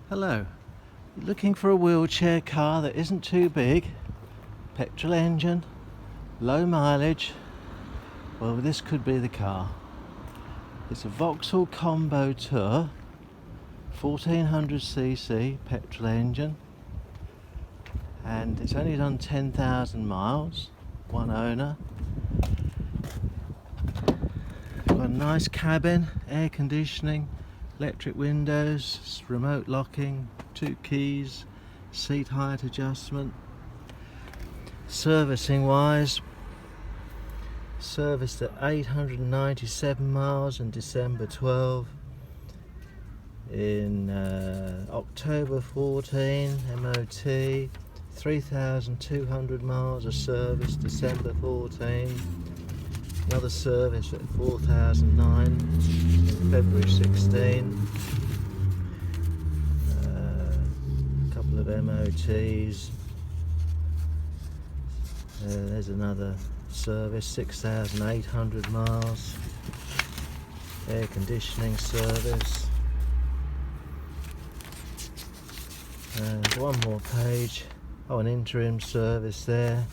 Hello. You're looking for a wheelchair car that isn't too big, petrol engine, low mileage? Well, this could be the car. It's a Vauxhall Combo Tour, 1400cc petrol engine, and it's only done 10,000 miles, one owner. Got a nice cabin, air conditioning, electric windows, remote locking, 2 keys, seat height adjustment. Servicing wise, serviced at 897 miles in December 12, in October 14 MOT, 3,200 miles of service December 14, another service at 4,009 in February 16, a couple of MOTs, there's another service, 6,800 miles, air conditioning service, and one more page, an interim service there,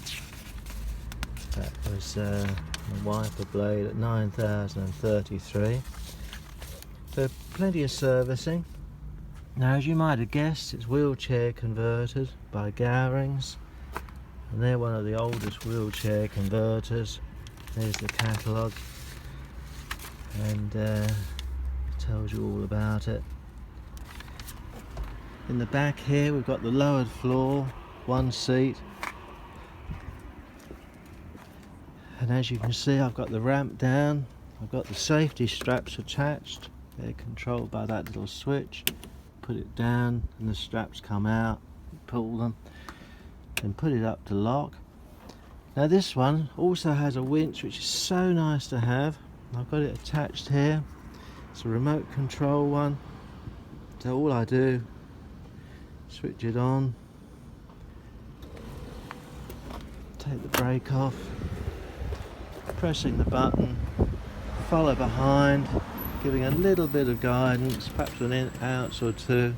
that was a wiper blade at 9,033. So plenty of servicing. Now, as you might have guessed, it's wheelchair converted by Gowrings, and they're one of the oldest wheelchair converters. There's the catalogue, and it tells you all about it. In the back here we've got the lowered floor, one seat, and as you can see I've got the ramp down, I've got the safety straps attached, they're controlled by that little switch. Put it down and the straps come out, pull them, and put it up to lock. Now this one also has a winch, which is so nice to have. I've got it attached here. It's a remote control one, so all I do, switch it on, take the brake off, pressing the button, follow behind, giving a little bit of guidance, perhaps an ounce or two,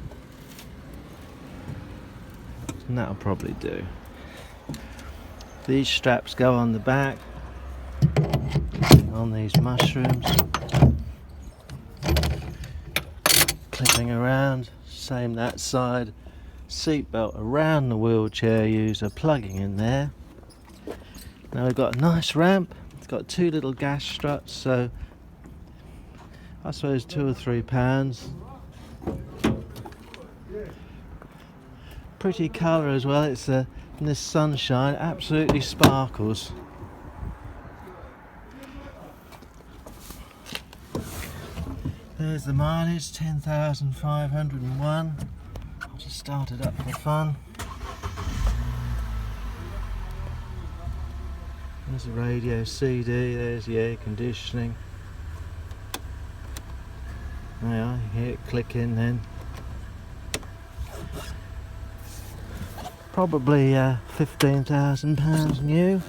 and that'll probably do. These straps go on the back, on these mushrooms, clipping around, same that side, seatbelt around the wheelchair user, plugging in there. Now we've got a nice ramp, it's got 2 little gas struts, so I suppose 2 or 3 pounds. Pretty colour as well, it's in this sunshine, absolutely sparkles. There's the mileage, 10,501. I'll just start it up for fun. There's the radio CD, there's the air conditioning. There you are, you hear it click in then. Probably £15,000 new.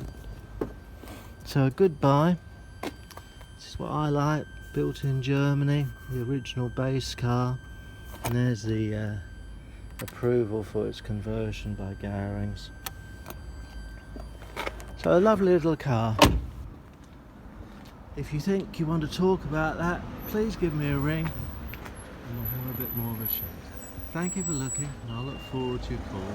So a good buy. This is what I like, built in Germany, the original base car. And there's the approval for its conversion by Gowrings. So a lovely little car. If you think you want to talk about that, please give me a ring and we'll have a bit more of a chat. Thank you for looking, and I'll look forward to your call.